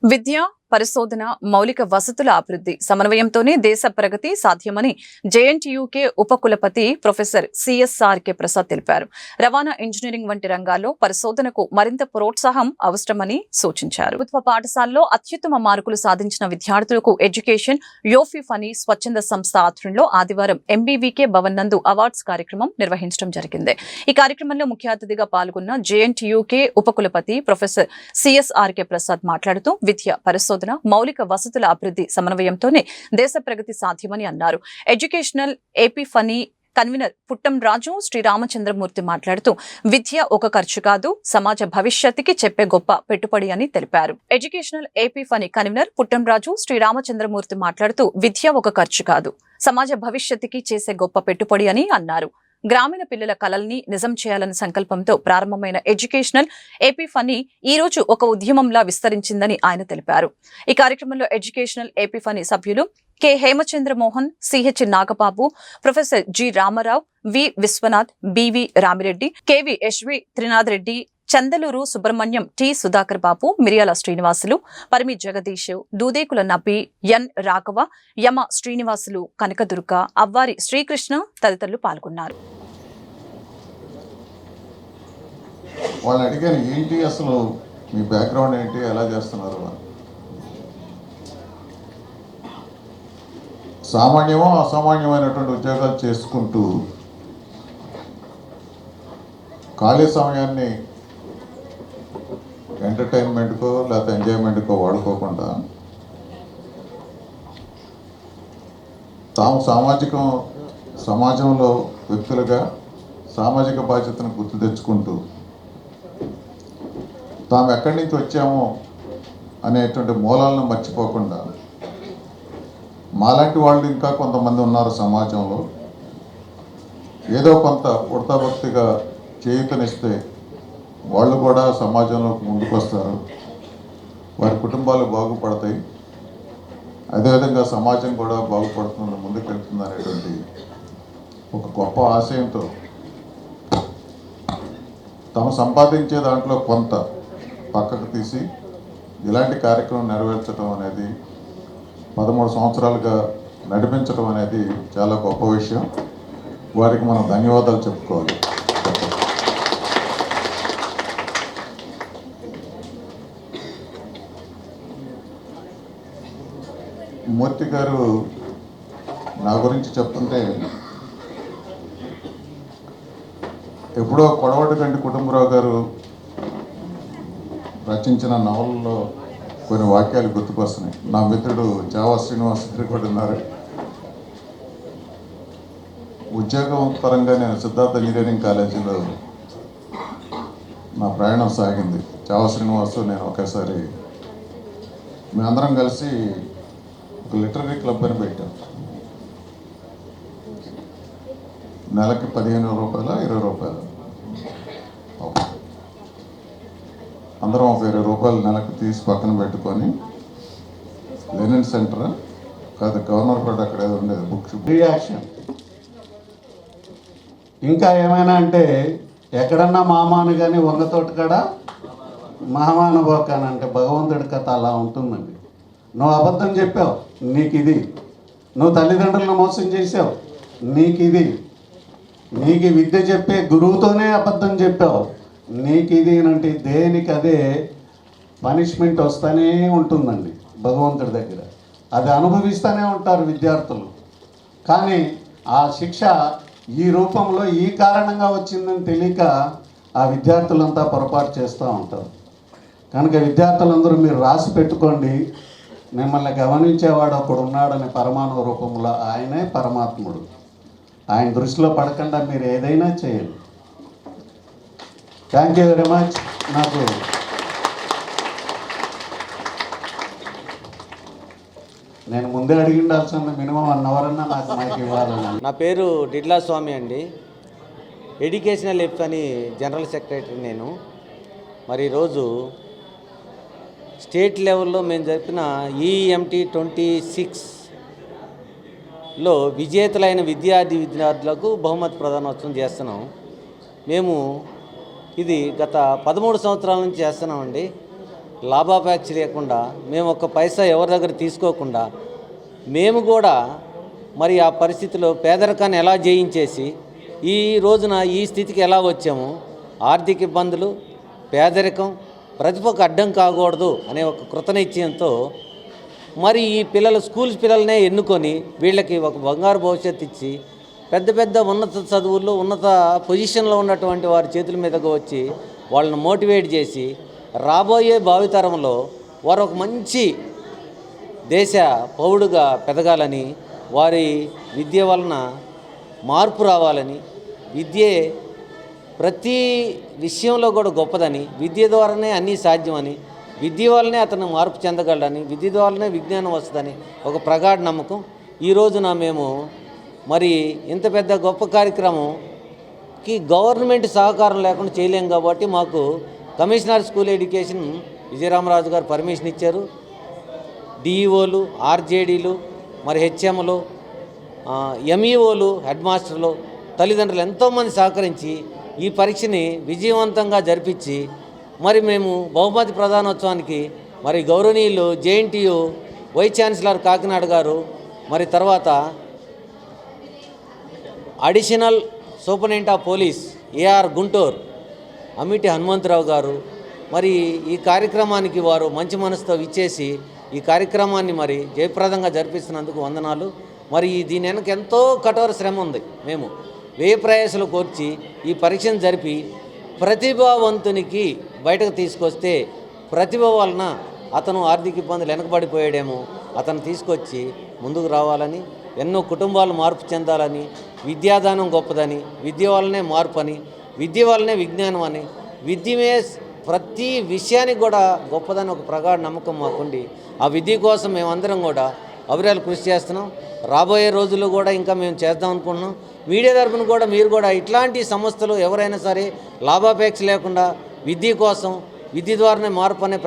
విద్య, పరిశోధన, మౌలిక వసతుల అభివృద్ధి సమన్వయంతోనే దేశ ప్రగతి సాధ్యమని జేఎన్టీయూకే ఉపకులపతి ప్రొఫెసర్ సిఎస్ఆర్కే ప్రసాద్ తెలిపారు. రవాణా, ఇంజనీరింగ్ వంటి రంగాల్లో పరిశోధనకు మరింత ప్రోత్సాహం అవసరమని సూచించారు. ప్రభుత్వ పాఠశాలలో అత్యుత్తమ మార్కులు సాధించిన విద్యార్థులకు ఎడ్యుకేషన్ యోఫిఫ్ అని స్వచ్ఛంద సంస్థ ఆధ్వర్యంలో ఆదివారం ఎంబీవీకే భవన్ నందు అవార్డ్స్ కార్యక్రమం నిర్వహించడం జరిగింది. ఈ కార్యక్రమంలో ముఖ్య అతిథిగా పాల్గొన్న జేఎన్టీయూకే ఉపకులపతి ప్రొఫెసర్ సిఎస్ఆర్కే ప్రసాద్ మాట్లాడుతూ విద్య, పరిశోధన, మౌలిక వసతుల అభివృద్ధి సమన్వయంతోనే దేశ ప్రగతి సాధ్యమని అన్నారు. ఎడ్యుకేషనల్ ఏపీ ఫనీ కన్వీనర్ పుట్టం రాజు శ్రీరామచంద్రమూర్తి మాట్లాడుతూ విద్య ఒక ఖర్చు కాదు, సమాజ భవిష్యత్తుకి చెప్పే గొప్ప పెట్టుబడి అని తెలిపారు. ఎడ్యుకేషనల్ ఏపీ ఫనీ కన్వీనర్ పుట్టం రాజు శ్రీరామచంద్రమూర్తి మాట్లాడుతూ విద్య ఒక ఖర్చు కాదు, సమాజ భవిష్యత్తుకి చేసే గొప్ప పెట్టుబడి అని అన్నారు. గ్రామీణ పిల్లల కలల్ని నిజం చేయాలన్న సంకల్పంతో ప్రారంభమైన ఎడ్యుకేషనల్ ఏపీ ఫనీ ఈ రోజు ఒక ఉద్యమంలా విస్తరించిందని ఆయన తెలిపారు. ఈ కార్యక్రమంలో ఎడ్యుకేషనల్ ఏపీ ఫనీ సభ్యులు K Hemachandra Mohan, CH Nagababu, professor G Ramarao, V Vishwanath, BV Ramireddy, KV Yashvi Trinath Reddy, Chandaluru Subrahmanyam, T Sudhakar Babu, Miriyala Srinivasulu, Parimi Jagadish, Dudekula Nabi, ఎన్ రాఘవ, యమ శ్రీనివాసులు, కనకదుర్గ, అవ్వారి శ్రీకృష్ణ తదితరులు పాల్గొన్నారు. వాళ్ళు అడిగాను, ఏంటి అసలు మీ బ్యాక్గ్రౌండ్ ఏంటి, ఎలా చేస్తున్నారు? సామాన్యమో అసామాన్యమైనటువంటి ఉద్యోగాలు చేసుకుంటూ ఖాళీ సమయాన్ని ఎంటర్టైన్మెంట్కో లేకపోతే ఎంజాయ్మెంట్కో వాడుకోకుండా తాము సమాజంలో వ్యక్తులుగా సామాజిక బాధ్యతను గుర్తు తెచ్చుకుంటూ తాము ఎక్కడి నుంచి వచ్చామో అనేటువంటి మూలాలను మర్చిపోకుండా, మాలాంటి వాళ్ళు ఇంకా కొంతమంది ఉన్నారు సమాజంలో, ఏదో కొంత ఉడతాభక్తిగా చేయూతనిస్తే వాళ్ళు కూడా సమాజంలోకి ముందుకు వస్తారు, వారి కుటుంబాలు బాగుపడతాయి, అదేవిధంగా సమాజం కూడా బాగుపడుతుంది, ముందుకెళ్తుంది అనేటువంటి ఒక గొప్ప ఆశయంతో తాము సంపాదించే దాంట్లో కొంత పక్కకు తీసి ఇలాంటి కార్యక్రమం నెరవేర్చడం అనేది 13 సంవత్సరాలుగా నడిపించడం అనేది చాలా గొప్ప విషయం. వారికి మనం ధన్యవాదాలు చెప్పుకోవాలి. మూర్తి గారు నా గురించి చెప్తుంటే, ఎప్పుడో కొడవటిగంటి కుటుంబరావు గారు రచించిన నవలలో కొన్ని వాక్యాలు గుర్తుకొస్తున్నాయి. నా మిత్రుడు జావా శ్రీనివాస్ కూడా ఉన్నారు. ఉద్యోగం పరంగా నేను సిద్ధార్థ ఇంజనీరింగ్ కాలేజీలో నా ప్రయాణం సాగింది. జావా శ్రీనివాసు నేను ఒకేసారి మేమందరం కలిసి ఒక లిటరరీ క్లబ్ అని పెట్టాం. నెలకి 15 రూపాయల 20 రూపాయలు, అందరం ఒక 20 రూపాయలు నెలకు తీసి పక్కన పెట్టుకొని లెనిన్ సెంటర్ కాదు గవర్నర్ పేట అక్కడ ఏదో ఉండేది బుక్స్ రియాక్షన్. ఇంకా ఏమైనా అంటే ఎక్కడన్నా మామాను కానీ వంగతోటి కాడ మహామానుభాకానంటే భగవంతుడి కథ అలా ఉంటుందండి. నువ్వు అబద్ధం చెప్పావు, నీకు ఇది. నువ్వు తల్లిదండ్రులను మోసం చేసావు, నీకు ఇది. నీకు విద్య చెప్పే గురువుతోనే అబద్ధం చెప్పావు, నీకు ఇది అంటే దేనికి అదే పనిష్మెంట్ వస్తూనే ఉంటుందండి భగవంతుడి దగ్గర. అది అనుభవిస్తూనే ఉంటారు విద్యార్థులు. కానీ ఆ శిక్ష ఈ రూపంలో ఈ కారణంగా వచ్చిందని తెలియక ఆ విద్యార్థులంతా పొరపాటు చేస్తూ ఉంటారు. కనుక విద్యార్థులందరూ మీరు రాసి పెట్టుకోండి, మిమ్మల్ని గమనించేవాడు ఒకడు ఉన్నాడని పరమాణు రూపంలో ఆయనే పరమాత్ముడు. ఆయన దృష్టిలో పడకుండా మీరు ఏదైనా చేయండి. Thank you very much. నాకు నేను ముందే అడిగిండాల్సింది మినిమం 1 అవర్ అన్నా నాకు మైక్ ఇవ్వాలని. నా పేరు డిడ్లా స్వామి అండి. ఎడ్యుకేషనల్ ఎఫ్ అని జనరల్ సెక్రటరీ నేను. మరి ఈరోజు స్టేట్ లెవెల్లో మేము జరిపిన ఈఎంటీ 26లో విజేతలైన విద్యార్థులకు బహుమతి ప్రదానోత్సవం చేస్తున్నాం. మేము ఇది గత 13 సంవత్సరాల నుంచి చేస్తున్నామండి. లాభాపేక్ష లేకుండా మేము ఒక్క పైసా ఎవరి దగ్గర తీసుకోకుండా మేము కూడా మరి ఆ పరిస్థితిలో పేదరికాన్ని ఎలా జయించేసి ఈ రోజున ఈ స్థితికి ఎలా వచ్చాము, ఆర్థిక ఇబ్బందులు, పేదరికం, ప్రతిభకు అడ్డం కాకూడదు అనే ఒక కృతనిశ్చయంతో మరి ఈ పిల్లలు స్కూల్స్ పిల్లలనే ఎన్నుకొని వీళ్ళకి ఒక బంగారు భవిష్యత్తు ఇచ్చి పెద్ద పెద్ద ఉన్నత చదువుల్లో ఉన్నత పొజిషన్లో ఉన్నటువంటి వారి చేతుల మీదకు వచ్చి వాళ్ళని మోటివేట్ చేసి రాబోయే భావితరంలో వారు ఒక మంచి దేశ పౌరుడుగా పెరగాలని, వారి విద్య వలన మార్పు రావాలని, విద్యే ప్రతి విషయంలో కూడా గొప్పదని, విద్య ద్వారానే అన్నీ సాధ్యమని, విద్య వల్లనే అతను మార్పు చెందగలడని, విద్య ద్వారానే విజ్ఞానం వస్తుందని ఒక ప్రగాఢ నమ్మకం. ఈ రోజున మేము మరి ఇంత పెద్ద గొప్ప కార్యక్రమంకి గవర్నమెంట్ సహకారం లేకుండా చేయలేం కాబట్టి మాకు కమిషనర్ స్కూల్ ఎడ్యుకేషన్ విజయరామరాజు గారు పర్మిషన్ ఇచ్చారు. డిఈఓలు, ఆర్జేడీలు, మరి హెచ్ఎంలు, ఎంఈఓలు, హెడ్ మాస్టర్లు, తల్లిదండ్రులు ఎంతోమంది సహకరించి ఈ పరీక్షని విజయవంతంగా జరిపించి మరి మేము బహుమతి ప్రధానోత్సవానికి మరి గౌరవనీయులు జేఎన్టీయు వైస్ ఛాన్సలర్ కాకినాడ గారు, మరి తర్వాత additional superintendent of police AR Guntur Amiti Hanumantharao గారు మరి ఈ కార్యక్రమానికి వారు మంచి మనసుతో ఇచ్చేసి ఈ కార్యక్రమాన్ని మరి జయప్రదంగా జరిపిస్తున్నందుకు వందనాలు. మరి దీని వెనక ఎంతో కఠోర శ్రమ ఉంది. మేము వ్యయ ప్రయాసాలు కోర్చి ఈ పరీక్షను జరిపి ప్రతిభావంతునికి బయటకు తీసుకొస్తే ప్రతిభ వలన అతను ఆర్థిక ఇబ్బందులు వెనకబడిపోయాడేమో అతను తీసుకొచ్చి ముందుకు రావాలని, ఎన్నో కుటుంబాలు మార్పు చెందాలని, విద్యాదానం గొప్పదని, విద్య వల్లనే మార్పు అని, విద్య వల్లనే విజ్ఞానం అని, విద్యమే ప్రతి విషయానికి కూడా గొప్పదని ఒక ప్రగాఢ నమ్మకం మాకుండి ఆ విద్య కోసం మేమందరం కూడా అవిరాలు కృషి చేస్తున్నాం. రాబోయే రోజుల్లో కూడా ఇంకా మేము చేద్దాం అనుకుంటున్నాం. మీడియా తరఫున కూడా మీరు కూడా ఇట్లాంటి సంస్థలు ఎవరైనా సరే లాభాపేక్ష లేకుండా విద్య కోసం, విద్య ద్వారానే మార్పు అనే